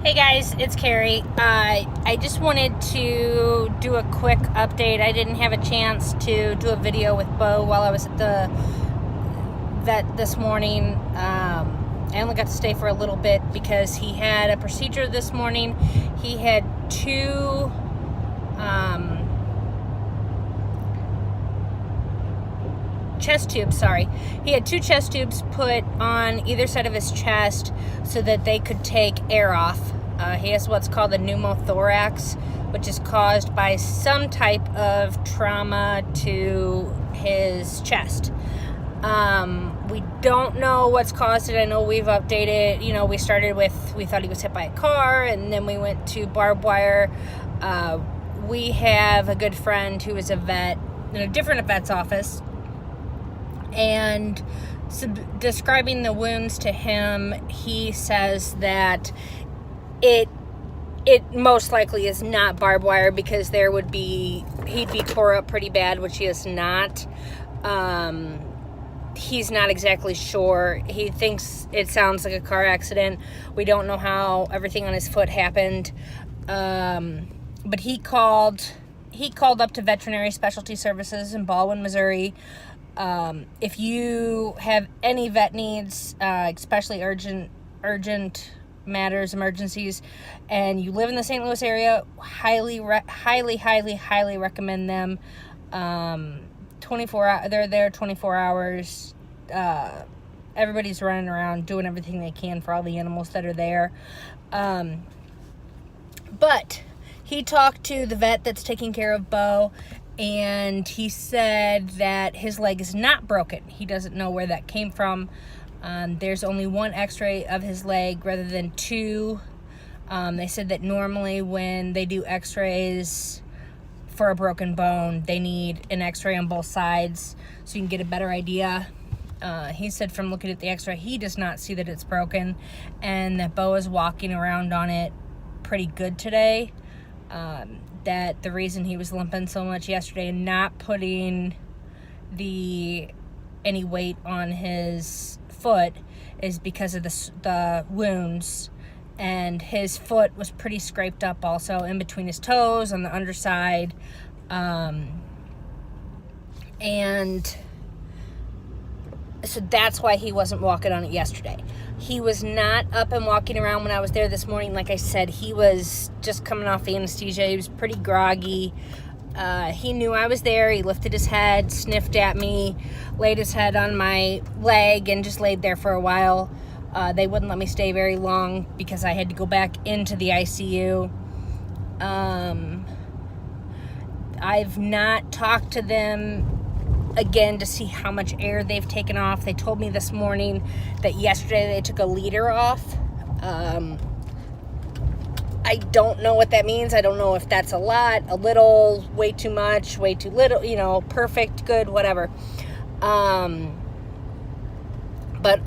Hey guys, it's Carrie. I just wanted to do a quick update. I didn't have a chance to do a video with Beau while I was at the vet this morning. I only got to stay for a little bit because he had a procedure this morning. He had two chest tubes, He had two chest tubes put on either side of his chest so that they could take air off. He has what's called a pneumothorax, which is caused by some type of trauma to his chest. We don't know what's caused it. I know we've updated, we started with, we thought he was hit by a car, and then we went to barbed wire. We have a good friend who is a vet in a different vet's office, and describing the wounds to him, he says that it most likely is not barbed wire because he'd be tore up pretty bad, which he is not. He's not exactly sure. He thinks it sounds like a car accident. We don't know how everything on his foot happened. But he called up to Veterinary Specialty Services in Baldwin, Missouri. If you have any vet needs, especially urgent matters, emergencies, and you live in the St. Louis area, highly recommend them. 24 hours, they're there 24 hours. Everybody's running around doing everything they can for all the animals that are there. But he talked to the vet that's taking care of Beau, and he said that his leg is not broken. He doesn't know where that came from. There's only one x-ray of his leg rather than two. They said that normally when they do x-rays for a broken bone, they need an x-ray on both sides so you can get a better idea. He said from looking at the x-ray, he does not see that it's broken, and that Beau is walking around on it pretty good today. That the reason he was limping so much yesterday and not putting any weight on his foot is because of the wounds, and his foot was pretty scraped up also in between his toes on the underside, and so that's why he wasn't walking on it yesterday. He was not up and walking around when I was there this morning. Like I said, he was just coming off anesthesia. He was pretty groggy. He knew I was there. He lifted his head, sniffed at me, laid his head on my leg, and just laid there for a while. They wouldn't let me stay very long because I had to go back into the ICU. I've not talked to them again to see how much air they've taken off. They told me this morning that yesterday they took a liter off. I don't know what that means. I don't know if that's a lot, a little, way too much, way too little, perfect, good, whatever. But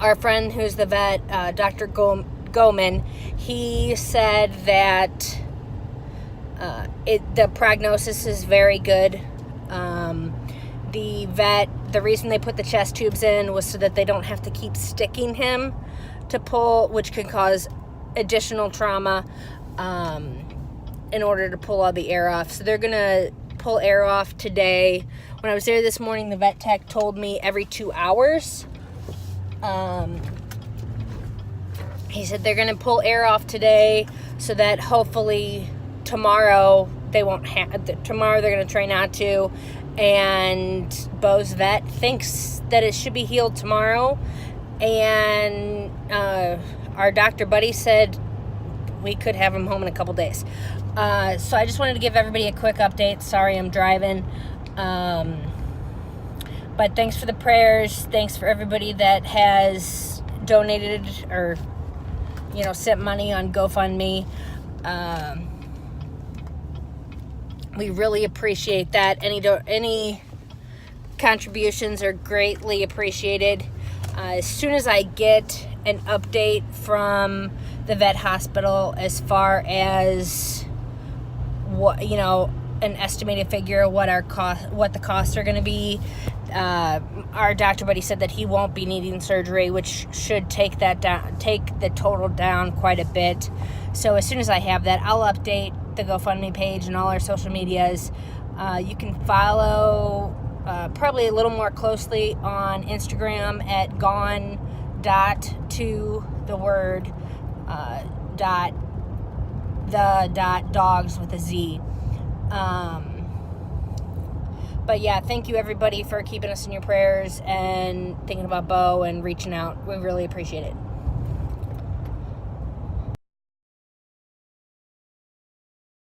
our friend who's the vet, Dr. Goman, he said that the prognosis is very good. The reason they put the chest tubes in was so that they don't have to keep sticking him to pull, which could cause additional trauma, in order to pull all the air off. So they're gonna pull air off today. When I was there this morning, the vet tech told me every 2 hours. He said they're gonna pull air off today so that hopefully tomorrow tomorrow they're gonna try not to. And Beau's vet thinks that it should be healed tomorrow. And our doctor buddy said we could have him home in a couple days. So I just wanted to give everybody a quick update. Sorry, I'm driving. But thanks for the prayers. Thanks for everybody that has donated or, sent money on GoFundMe. We really appreciate that. Any contributions are greatly appreciated. As soon as I get an update from the vet hospital as far as what, an estimated figure of what the costs are going to be. Our doctor buddy said that he won't be needing surgery, which should take the total down quite a bit. So as soon as I have that, I'll update the GoFundMe page and all our social medias. You can follow probably a little more closely on Instagram at dogs with a Z. But yeah, thank you everybody for keeping us in your prayers and thinking about Beau and reaching out. We really appreciate it.